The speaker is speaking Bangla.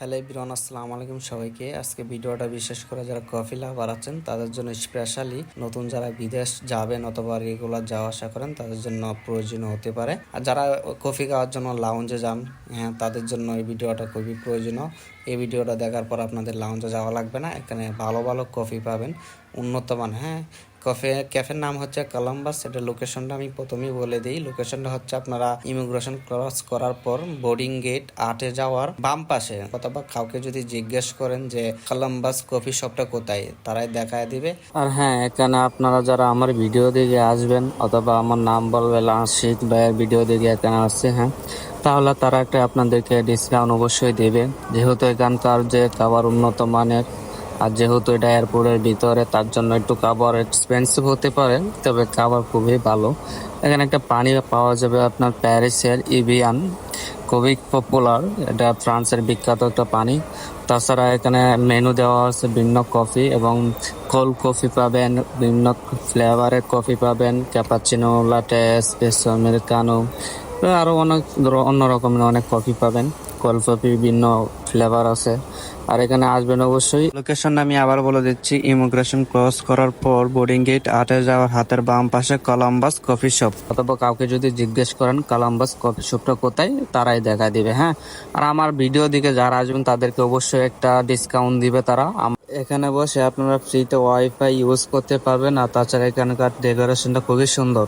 হ্যালো এভরিওয়ান, আসসালামু আলাইকুম সবাইকে। আজকে ভিডিওটা বিশেষ করে যারা কফি লাভার আছেন তাদের জন্য স্পেশালি, নতুন যারা বিদেশ যাবেন অথবা রেগুলার যাওয়া আসা করেন তাদের জন্য প্রয়োজনীয় হতে পারে। আর যারা কফি খাওয়ার জন্য লাউঞ্জে যান, হ্যাঁ, তাদের জন্য এই ভিডিওটা খুবই প্রয়োজনীয়। এই ভিডিওটা দেখার পর আপনাদের লাউঞ্জে যাওয়া লাগবে না, এখানে ভালো ভালো কফি পাবেন, উন্নত মান। হ্যাঁ, ক্যাফের নাম হচ্ছে কলম্বাস। এটা লোকেশনটা আমি প্রথমেই বলে দিই। লোকেশনটা হচ্ছে আপনারা ইমিগ্রেশন ক্রস করার পর বোর্ডিং গেট 8-এ যাওয়ার বাম পাশে, অথবা কাউকে যদি জিজ্ঞেস করেন যে কলম্বাস কফি শপটা কোথায়, তারাই দেখায় দিবে। আর হ্যাঁ, এখানে আপনারা যারা আমার ভিডিও দেখে আসবেন অথবা আমার নাম বলবেন আশিক ভাইয়ের ভিডিও দেখে এখানে আসছে, হ্যাঁ, তাহলে তারা একটা আপনাদেরকে ডিসকাউন্ট অবশ্যই দেবে, যেহেতু এখানকার যে খাবার উন্নত মানের। আর যেহেতু এটা এয়ারপোর্টের ভিতরে, তার জন্য একটু খাবার এক্সপেন্সিভ হতে পারে, তবে খাবার খুবই ভালো। এখানে একটা পানি পাওয়া যাবে আপনার প্যারিসের ইভিয়ান, খুবই পপুলার, এটা ফ্রান্সের বিখ্যাত একটা পানি। তাছাড়া এখানে মেনু দেওয়া আছে বিভিন্ন কফি এবং কোল্ড কফি পাবেন, বিভিন্ন ফ্লেভারের কফি পাবেন, ক্যাপাচিনো, লাটে, এসপ্রেসো, আমেরিকানো, আরো অনেক অন্য রকমের অনেক কফি পাবেন। কোল্ড কফি বিভিন্ন ফ্লেভার আছে। আর এখানে আসবেন অবশ্যই। লোকেশন আমি আবার বলে দিচ্ছি, ইমিগ্রেশন ক্রস করার পর বোর্ডিং গেট 8-এ যাওয়ার হাতের বাম পাশে কলম্বাস কফি শপ। অথবা কাউকে যদি জিজ্ঞেস করেন কলম্বাস কফি শপটা কোথায়, তারাই দেখা দিবে। হ্যাঁ, আর আমার ভিডিও দিকে যারা আসবেন তাদেরকে অবশ্যই একটা ডিসকাউন্ট দিবে তারা। এখানে বসে আপনারা ফ্রিতে ওয়াইফাই ইউজ করতে পারবেন। আর তাছাড়া এখানকার ডেকোরেশনটা খুবই সুন্দর।